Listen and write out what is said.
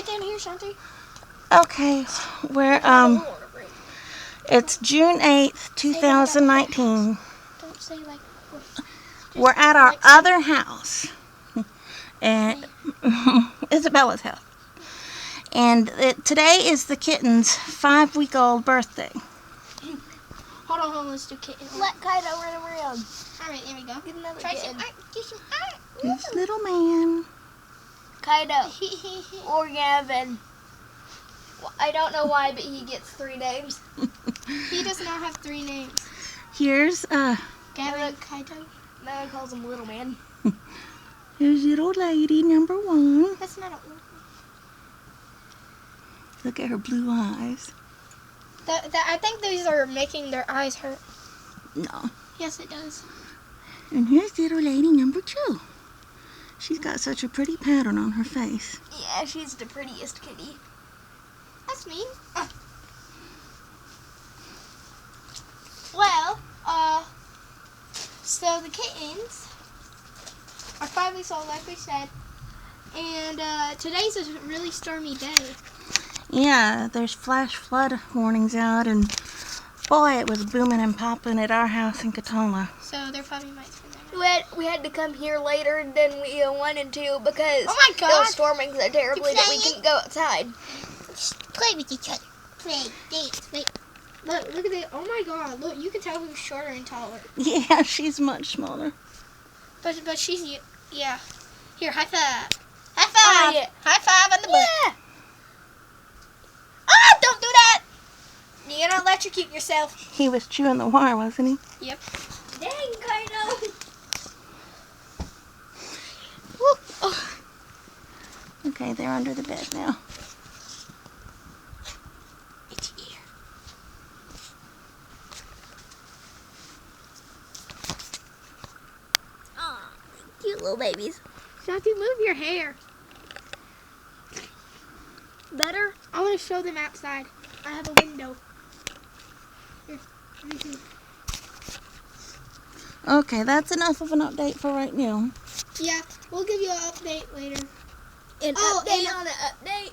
Get down here, Shanti. Okay, it's June 8th, 2019. Don't say like. We're at our other house, and Isabella's house. And today is the kitten's 5-week-old birthday. Hold on, let's do kitten. Let Kaido run around. Alright, there we go. Get another Try kitten. some This little man. Kaido. Or Gavin. I don't know why, but he gets 3 names. He does not have 3 names. Here's Gavin, Kaido. No one calls him Little Man. here's little lady number 1. That's not a. Look at her blue eyes. I think these are making their eyes hurt. No. Yes, it does. And here's little lady number 2. She's got such a pretty pattern on her face. Yeah, she's the prettiest kitty. That's mean. So the kittens are 5 weeks old, like we said. And today's a really stormy day. Yeah, there's flash flood warnings out, and boy, it was booming and popping at our house in Katola. So there probably might spend that night. We had to come here later than we wanted to because Oh my it God. was storming so terribly that we couldn't go outside. Just play with each other. Play, dance, wait. Look at it. Oh my God. Look, you can tell who's shorter and taller. Yeah, she's much smaller. But she's, yeah. Here, high five. High five. Oh, yeah. High five on the butt. Yeah. Ah, don't do that. You're gonna electrocute yourself. He was chewing the wire, wasn't he? Yep. Dang, Kaido. Woo. Oh. Okay, they're under the bed now. It's here. Aw, cute little babies. Shanti, move your hair. Better? I want to show them outside. I have a window. Here, let me see. Okay, that's enough of an update for right now. Yeah, we'll give you an update later. An Oh, update and- on an update.